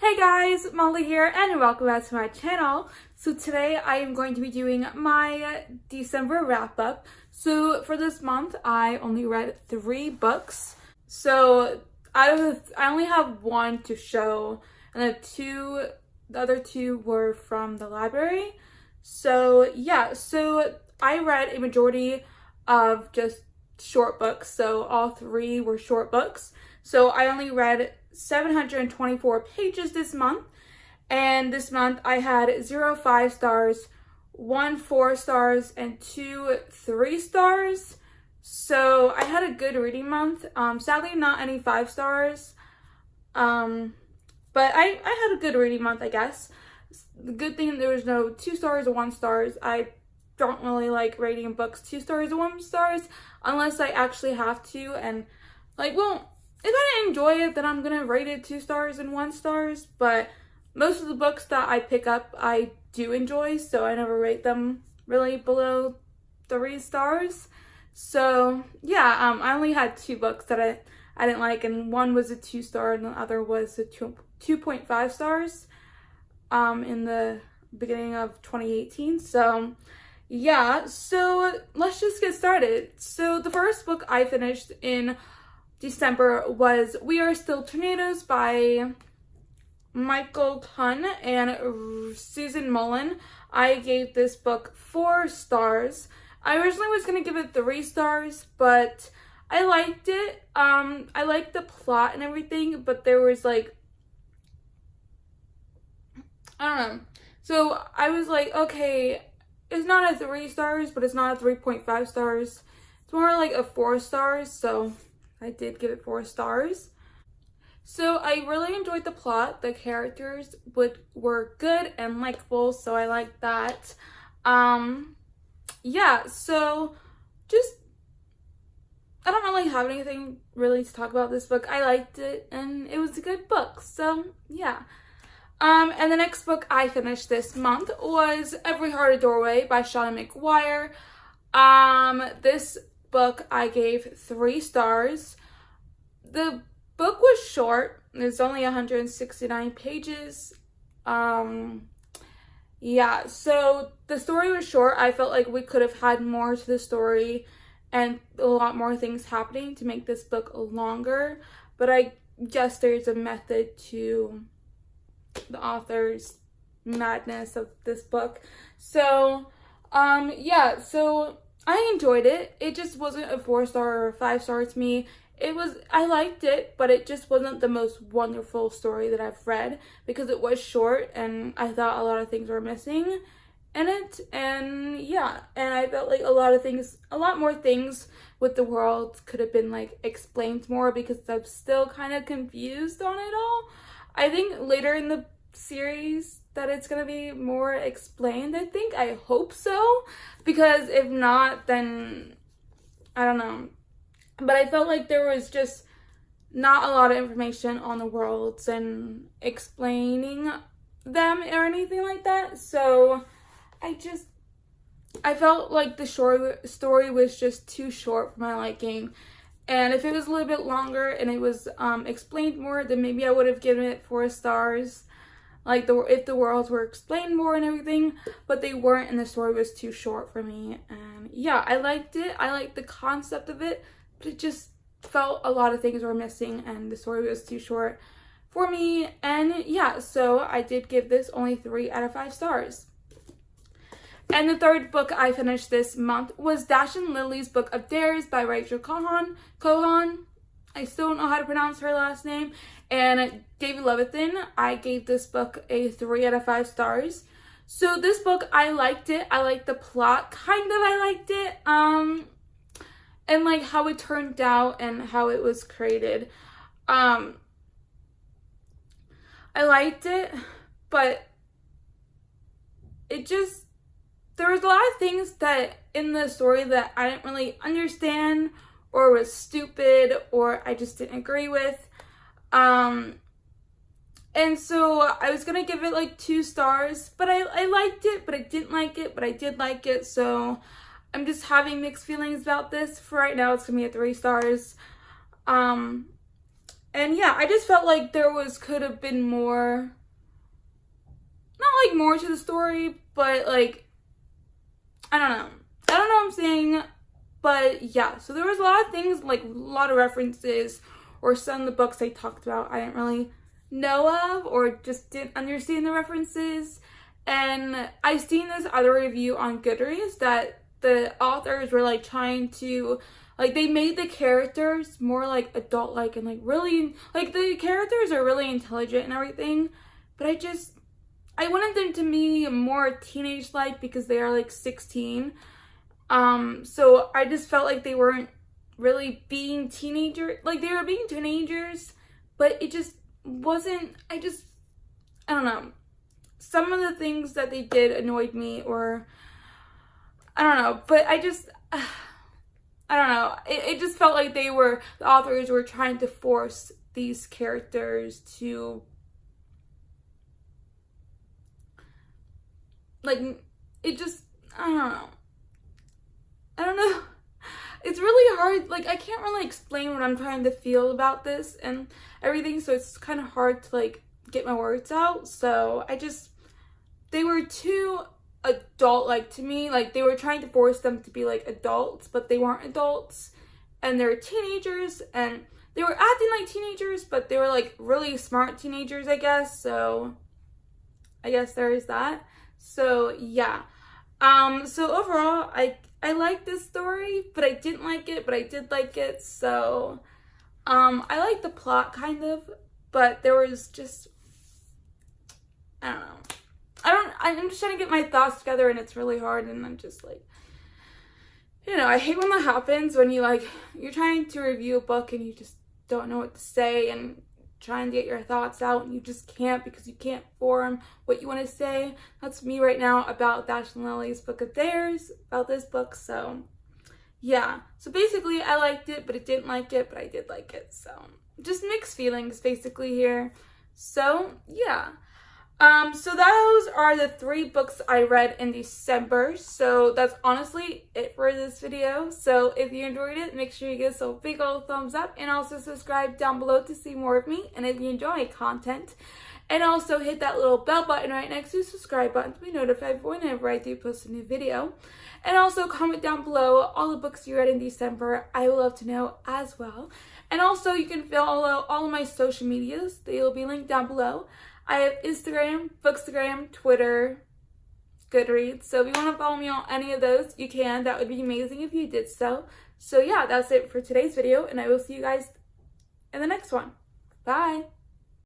Hey guys, Molly here and welcome back to my channel. So today I am going to be doing my December wrap up. So for this month I only read 3 books. So I only have 1 to show, and the other 2 were from the library. So yeah, so I read a majority of just short books. So all 3 were short books. So I only read 724 pages this month, and this month I had 0 5 stars, 1 4 stars, and 2 3 stars. So I had a good reading month. Sadly not any 5 stars, but I had a good reading month, I guess. The good thing there was no 2 stars or 1 stars. I don't really like rating books 2 stars or 1 stars unless I actually have to, and if I didn't enjoy it, then I'm gonna rate it 2 stars and 1 stars. But most of the books that I pick up, I do enjoy, so I never rate them really below 3 stars. So yeah, I only had 2 books that I didn't like, and one was a 2 star and the other was a 2.5 stars in the beginning of 2018. So yeah, so let's just get started. So the first book I finished in December was We Are Still Tornadoes by Michael Kunn and Susan Mullen. I gave this book 4 stars. I originally was going to give it 3 stars, but I liked it. I liked the plot and everything, but there was I don't know. So I was like, okay, it's not a 3 stars, but it's not a 3.5 stars. It's more like a 4 stars, so I did give it 4 stars. So I really enjoyed the plot. The characters were good and likable, so I liked that. Yeah, so I don't really have anything really to talk about this book. I liked it and it was a good book, so yeah. And the next book I finished this month was Every Heart a Doorway by Seanan McGuire. This book I gave 3 stars. The book was short. It's only 169 pages. Yeah, so the story was short. I felt like we could have had more to the story and a lot more things happening to make this book longer, but I guess there's a method to the author's madness of this book. So yeah, so I enjoyed it. It just wasn't a 4 star or a 5 star to me. I liked it, but it just wasn't the most wonderful story that I've read because it was short and I thought a lot of things were missing in it. And yeah, and I felt like a lot more things with the world could have been explained more because I'm still kind of confused on it all. I think later in the series that it's gonna be more explained. I hope so, because if not, then I don't know. But I felt like there was just not a lot of information on the worlds and explaining them or anything like that. So I felt like the story was just too short for my liking. And if it was a little bit longer and it was explained more, then maybe I would have given it 4 stars. If the worlds were explained more and everything, but they weren't, and the story was too short for me. And yeah, I liked it. I liked the concept of it, but it just felt a lot of things were missing and the story was too short for me. And yeah, so I did give this only 3 out of 5 stars. And the third book I finished this month was Dash and Lily's Book of Dares by Rachel Cohon. I still don't know how to pronounce her last name. And David Levithan. I gave this book a 3 out of 5 stars. So this book, I liked it. I liked the plot. I liked it. And how it turned out and how it was created. I liked it, but there was a lot of things that in the story that I didn't really understand or was stupid or I just didn't agree with. And so I was gonna give it 2 stars, but I liked it, but I didn't like it, but I did like it. So I'm just having mixed feelings about this. For right now, it's gonna be a 3 stars. And yeah, I just felt like there could have been more, not like more to the story, but like, I don't know what I'm saying, but yeah, so there was a lot of things, like a lot of references, or some of the books they talked about I didn't really know of, or just didn't understand the references. And I've seen this other review on Goodreads that the authors were like trying to, like, they made the characters more like adult-like, and like really, like, the characters are really intelligent and everything, but I wanted them to be more teenage-like because they are like 16. So I just felt like they weren't really being teenagers, like they were being teenagers, but it just wasn't, I don't know. Some of the things that they did annoyed me, or I don't know, but I don't know. It just felt like the authors were trying to force these characters to, like, it just, I don't know. It's really hard, like, I can't really explain what I'm trying to feel about this and everything, so it's kind of hard to, like, get my words out. So they were too adult-like to me. Like, they were trying to force them to be like adults, but they weren't adults, and they're teenagers, and they were acting like teenagers, but they were like really smart teenagers, I guess. So I guess there is that. So yeah, so overall I liked this story, but I didn't like it, but I did like it. So I liked the plot kind of, but there was just, I don't know. I'm just trying to get my thoughts together, and it's really hard, and I'm just like, I hate when that happens, when you're trying to review a book and you just don't know what to say, and trying to get your thoughts out, and you just can't because you can't form what you want to say. That's me right now about Dash and Lily's book of theirs, about this book. So yeah, so basically I liked it, but I didn't like it, but I did like it. So just mixed feelings basically here. So yeah. So those are the 3 books I read in December. So that's honestly it for this video. So if you enjoyed it, make sure you give us a big old thumbs up, and also subscribe down below to see more of me. And if you enjoy my content, and also hit that little bell button right next to the subscribe button to be notified whenever I do post a new video. And also comment down below all the books you read in December. I would love to know as well. And also you can follow all of my social medias. They will be linked down below. I have Instagram, Bookstagram, Twitter, Goodreads. So if you want to follow me on any of those, you can. That would be amazing if you did so. So yeah, that's it for today's video, and I will see you guys in the next one. Bye!